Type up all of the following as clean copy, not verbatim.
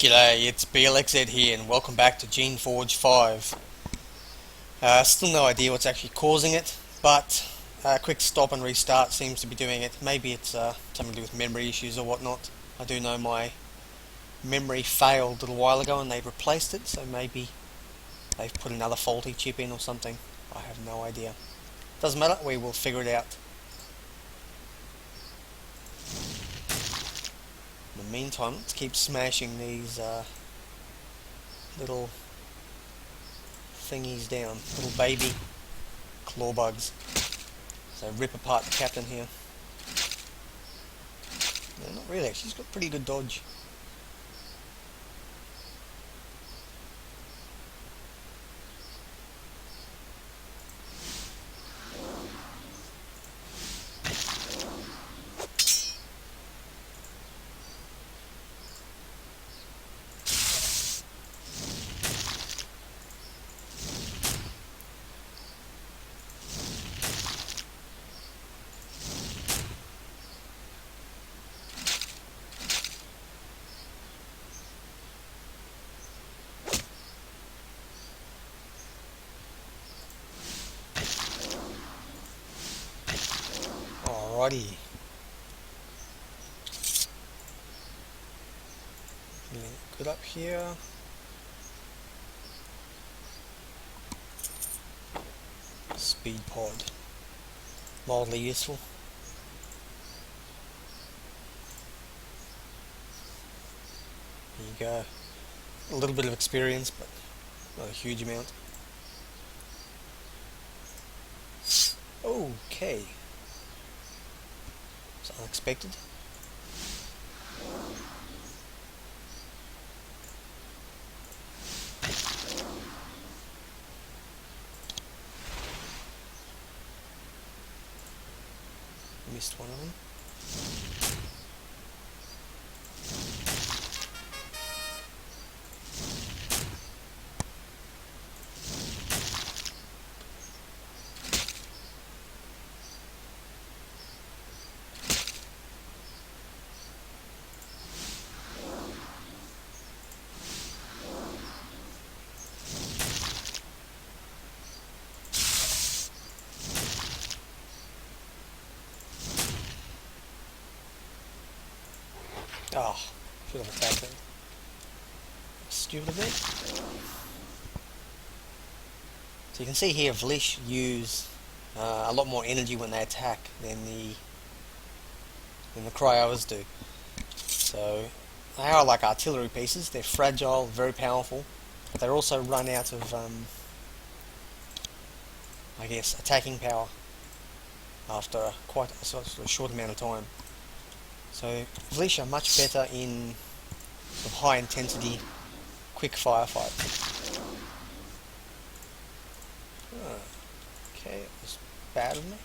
G'day, it's Blxz here and welcome back to Geneforge 5. Still no idea what's actually causing it, but a quick stop and restart seems to be doing it. Maybe it's something to do with memory issues or whatnot. I do know my memory failed a little while ago and they replaced it, so maybe they've put another faulty chip in or something. I have no idea. Doesn't matter, we will figure it out. In the meantime, let's keep smashing these little thingies down, little baby clawbugs. So rip apart the captain here. No, not really, actually, he's got pretty good dodge. Alrighty. Good up here. Speed pod. Mildly useful. There you go. A little bit of experience, but not a huge amount. Okay. It's unexpected. Missed one of them. Oh, should have attacked it. Stupid bit. So you can see here Blxz use a lot more energy when they attack than the cryos do. So they are like artillery pieces. They're fragile, very powerful, but they also run out of I guess attacking power after quite a short amount of time. So Blxz are much better in sort of high intensity, quick firefights. Okay, it was bad of me.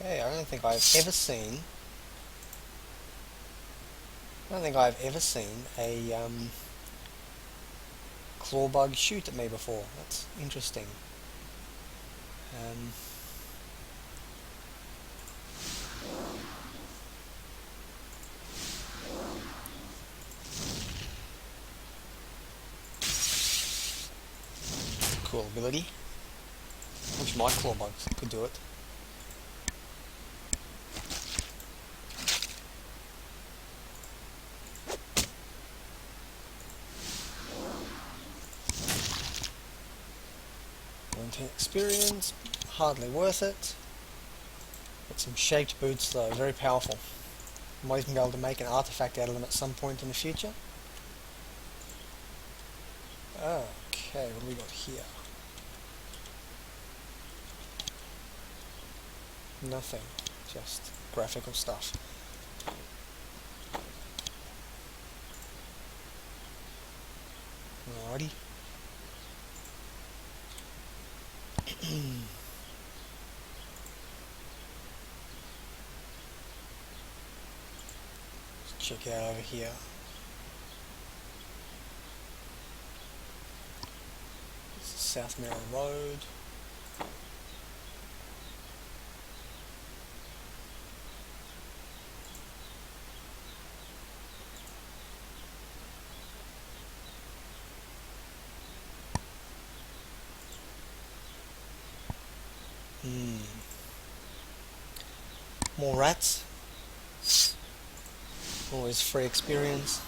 Okay, I don't think I've ever seen a clawbug shoot at me before. That's interesting. Cool ability. Wish my clawbugs could do it. Experience, hardly worth it. Got some shaped boots though, very powerful. Might even be able to make an artifact out of them at some point in the future. Okay, what do we got here? Nothing, just graphical stuff. Alrighty. Let's check it out over here. This is South Merrill Road. More rats. Always free experience.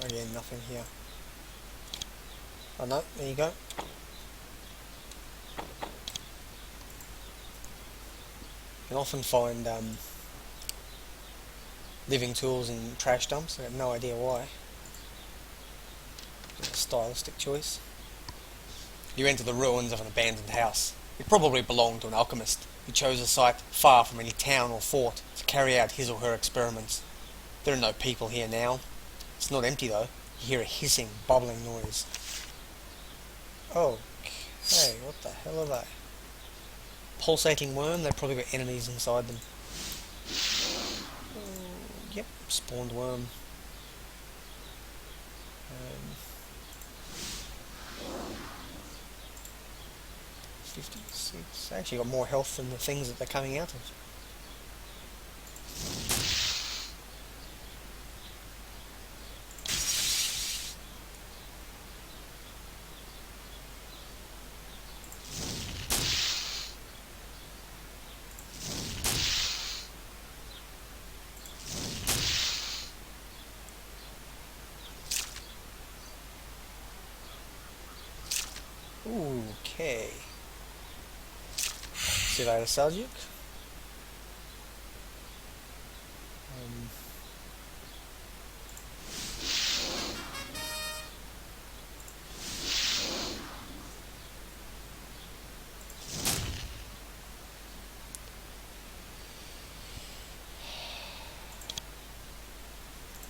Again, nothing here. Oh no, there you go. You can often find living tools in trash dumps. I have no idea why. Just a stylistic choice. You enter the ruins of an abandoned house. It probably belonged to an alchemist who chose a site far from any town or fort to carry out his or her experiments. There are no people here now. It's not empty though. You hear a hissing, bubbling noise. Okay, what the hell are they? Pulsating worm, they've probably got enemies inside them. Yep, spawned worm. 56. Actually got more health than the things that they're coming out of. Okay. See you later, Seljuk.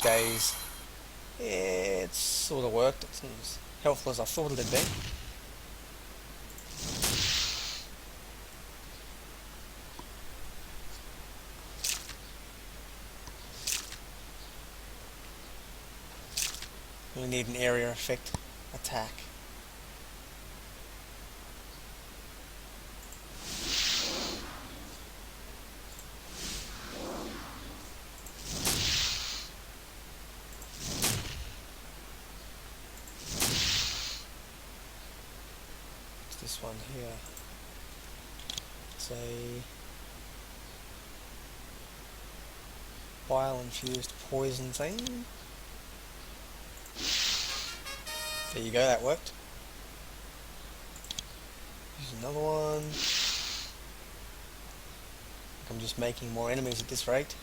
Days. It's sort of worked. It's not as helpful as I thought it'd be. We need an area effect attack. What's this one here? It's a bile infused poison thing. There you go, that worked. Here's another one. I'm just making more enemies at this rate.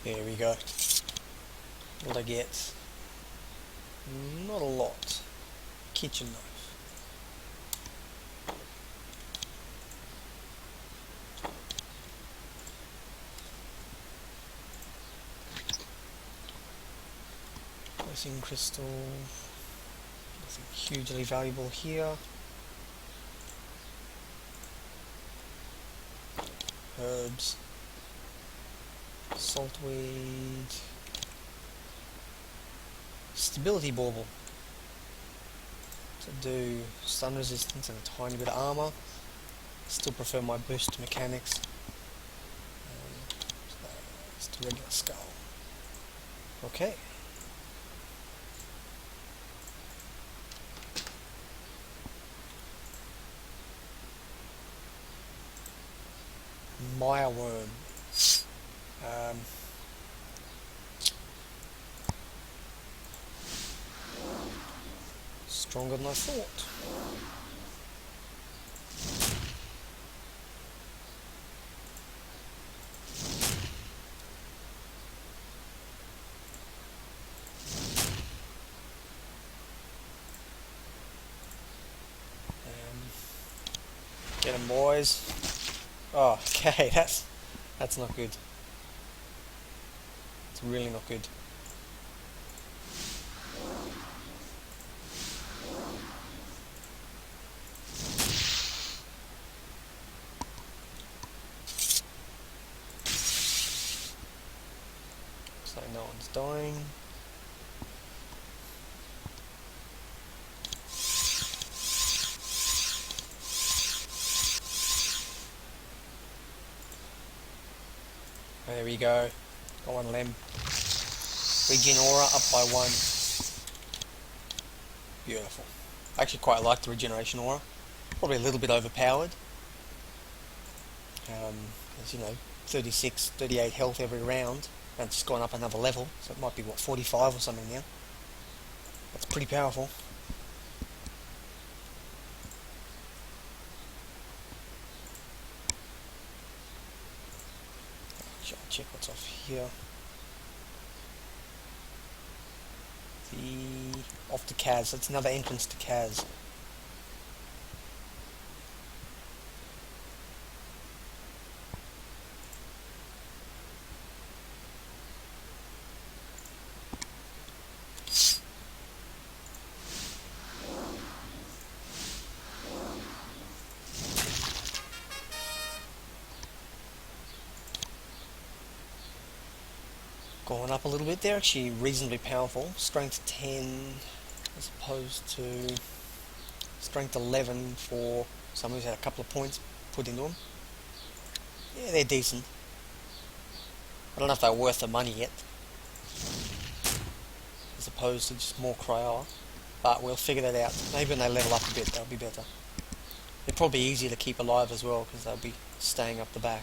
There we go. What I get? Not a lot. Kitchen knife. Pressing crystal. Nothing hugely valuable here. Herbs. Saltweed. Stability bauble to do stun resistance and a tiny bit of armor. Still prefer my boost mechanics. So it's the regular skull. Okay. Mireworm. Stronger than I thought. Get them, boys. Oh, okay, that's not good. It's really not good. So no one's dying. There we go. Got one limb. Regen aura up by 1. Beautiful. I actually quite like the regeneration aura. Probably a little bit overpowered. Because, you know, 36, 38 health every round. And it's just gone up another level. So it might be, what, 45 or something now. That's pretty powerful. I'll check what's off here. Off to Kaz. That's another entrance to Kaz. Going up a little bit there, actually reasonably powerful. Strength 10 as opposed to strength 11 for someone who's had a couple of points put into them. Yeah, they're decent. I don't know if they're worth the money yet, as opposed to just more cryo, but we'll figure that out. Maybe when they level up a bit, they'll be better. They're probably easier to keep alive as well, because they'll be staying up the back.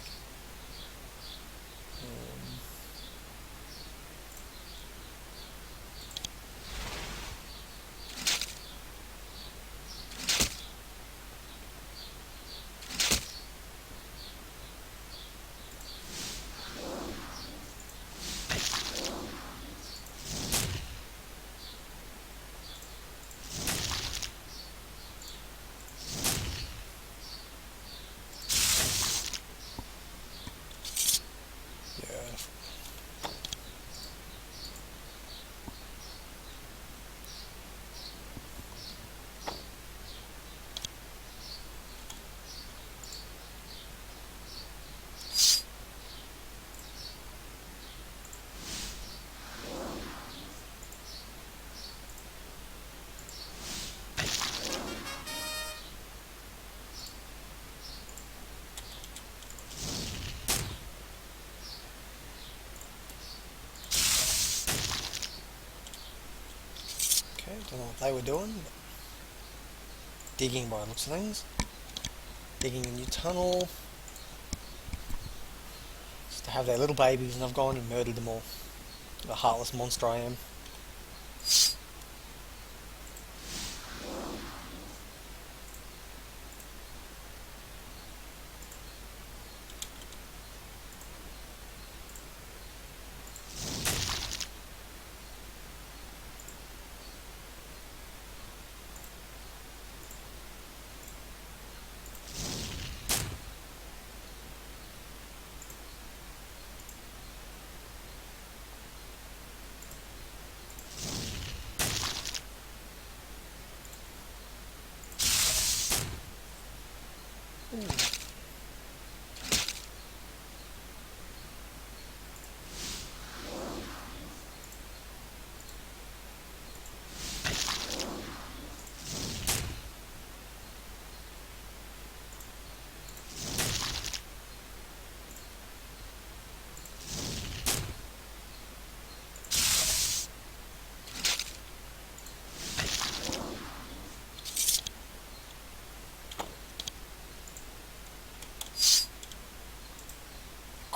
Don't know what they were doing, but digging by the looks of things. Digging a new tunnel. Just to have their little babies, and I've gone and murdered them all. The heartless monster I am.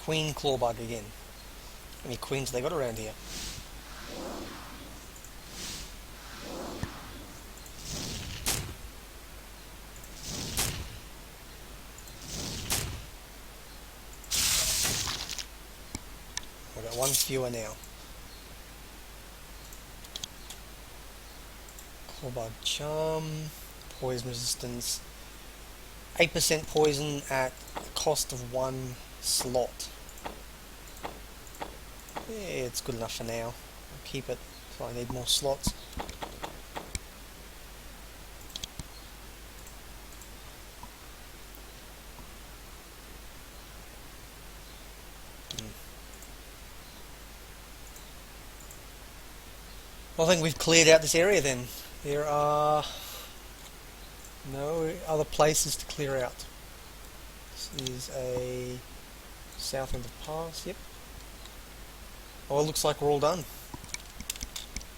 Queen Clawbug again. How many queens have they got around here? We've got one fewer now. Clawbug charm, poison resistance, 8% poison at the cost of 1 slot. Yeah, it's good enough for now. I'll keep it, so I need more slots. Well, I think we've cleared out this area then. There are no other places to clear out. This is a south end of pass, yep. Oh, it looks like we're all done.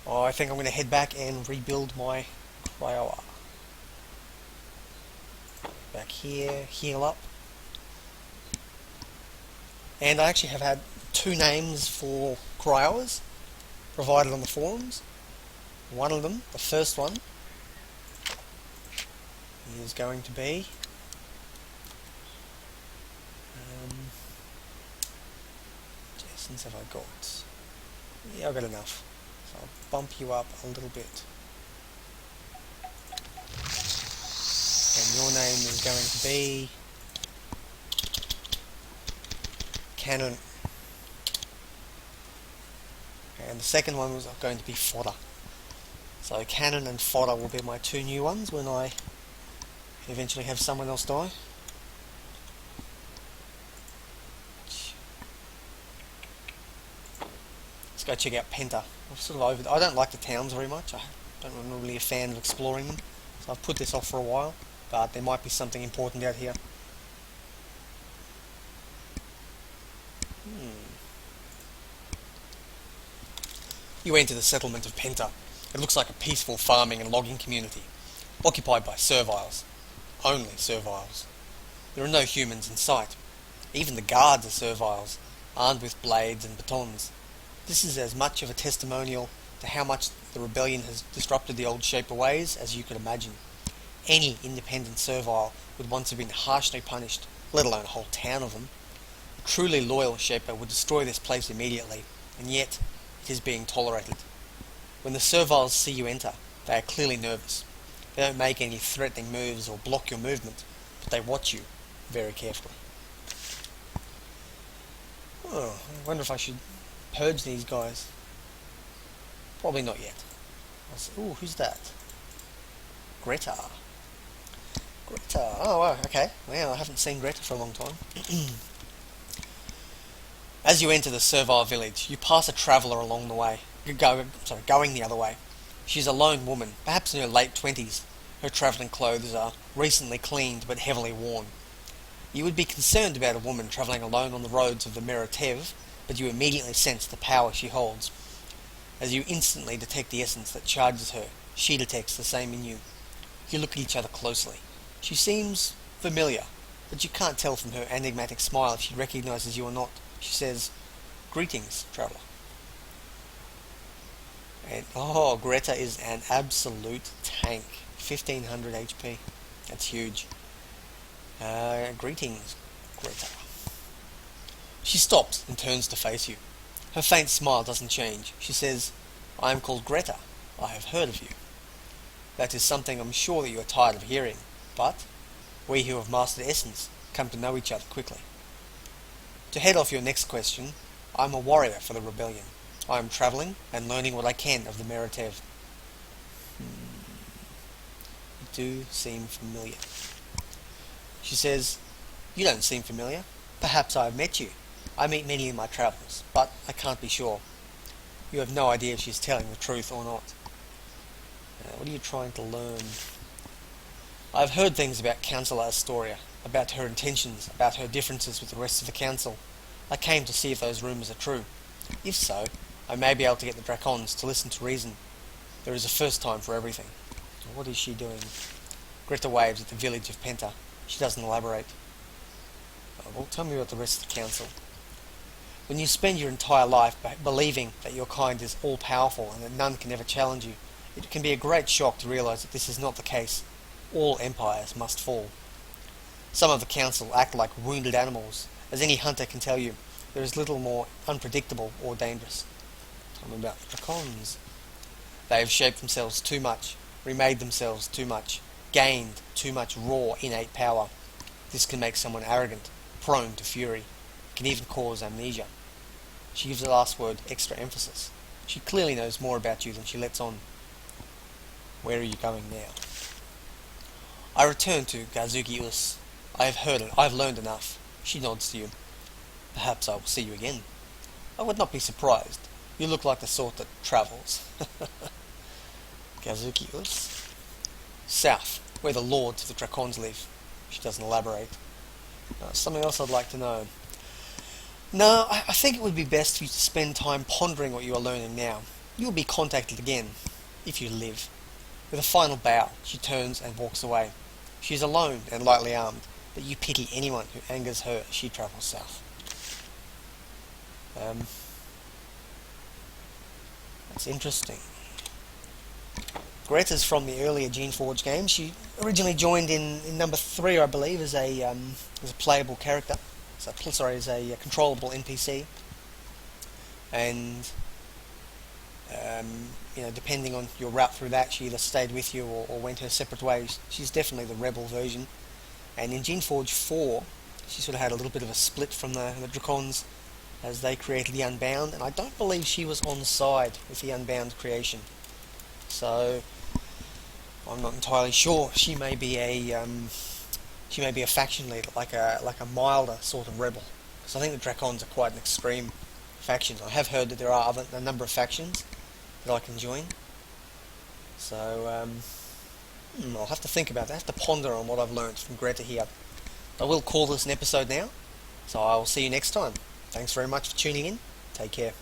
Oh, I think I'm going to head back and rebuild my cryower. Back here, heal up. And I actually have had 2 names for cryowers provided on the forums. One of them, the first one, is going to be what essence have I got? Yeah, I've got enough. So I'll bump you up a little bit. And your name is going to be Cannon. And the second one was going to be Fodder. So Cannon and Fodder will be my 2 new ones when I eventually have someone else die. Let's go check out Penta. I don't like the towns very much. I'm not really a fan of exploring them. So I've put this off for a while, but there might be something important out here. You enter the settlement of Penta. It looks like a peaceful farming and logging community, occupied by serviles. Only serviles. There are no humans in sight. Even the guards are serviles, armed with blades and batons. This is as much of a testimonial to how much the rebellion has disrupted the old Shaper ways as you could imagine. Any independent servile would once have been harshly punished, let alone a whole town of them. A truly loyal Shaper would destroy this place immediately, and yet it is being tolerated. When the serviles see you enter, they are clearly nervous. They don't make any threatening moves or block your movement, but they watch you very carefully. Oh, I wonder if I should purge these guys. Probably not yet. Ooh, who's that? Greta. Greta. Oh, wow, okay. Well, I haven't seen Greta for a long time. As you enter the servile village, you pass a traveller along the way. Going the other way. She's a lone woman, perhaps in her late 20s. Her travelling clothes are recently cleaned but heavily worn. You would be concerned about a woman travelling alone on the roads of the Meratev, but you immediately sense the power she holds. As you instantly detect the essence that charges her, she detects the same in you. You look at each other closely. She seems familiar, but you can't tell from her enigmatic smile if she recognises you or not. She says, "Greetings, traveller." And oh, Greta is an absolute tank. 1500 HP. That's huge. Greetings, Greta. She stops and turns to face you. Her faint smile doesn't change. She says, "I am called Greta. I have heard of you. That is something I'm sure that you are tired of hearing, but we who have mastered Essence come to know each other quickly. To head off your next question, I am a warrior for the rebellion. I am travelling and learning what I can of the Meratev." You do seem familiar. She says, "You don't seem familiar. Perhaps I have met you. I meet many in my travels, but I can't be sure." You have no idea if she's telling the truth or not. What are you trying to learn? "I've heard things about Councillor Astoria, about her intentions, about her differences with the rest of the council. I came to see if those rumours are true. If so, I may be able to get the Dracons to listen to reason. There is a first time for everything." What is she doing? Greta waves at the village of Penta. She doesn't elaborate. Well, tell me about the rest of the council. When you spend your entire life believing that your kind is all-powerful and that none can ever challenge you, it can be a great shock to realise that this is not the case. All empires must fall. Some of the council act like wounded animals. As any hunter can tell you, there is little more unpredictable or dangerous. Tell me about the dragons. They have shaped themselves too much, remade themselves too much, gained too much raw innate power. This can make someone arrogant, prone to fury. It can even cause amnesia. She gives the last word extra emphasis. She clearly knows more about you than she lets on. Where are you going now? I return to Gazuki-us. I have heard it. I have learned enough. She nods to you. Perhaps I will see you again. I would not be surprised. You look like the sort that travels. Gazuki-us. South, where the lords of the Dracons live. She doesn't elaborate. Something else I'd like to know. No, I think it would be best for you to spend time pondering what you are learning now. You will be contacted again, if you live. With a final bow, she turns and walks away. She is alone and lightly armed, but you pity anyone who angers her as she travels south. That's interesting. Greta's from the earlier Geneforge games. She originally joined in number 3, I believe, as a playable character. As a controllable NPC. And depending on your route through that, she either stayed with you or went her separate ways. She's definitely the rebel version. And in Geneforge 4, she sort of had a little bit of a split from the Dracons as they created the Unbound, and I don't believe she was on side with the Unbound creation. So I'm not entirely sure. She may be a faction leader, like a milder sort of rebel. Because I think the Dracons are quite an extreme faction. I have heard that there are a number of factions that I can join. So I'll have to think about that. I have to ponder on what I've learned from Greta here. I will call this an episode now, so I will see you next time. Thanks very much for tuning in. Take care.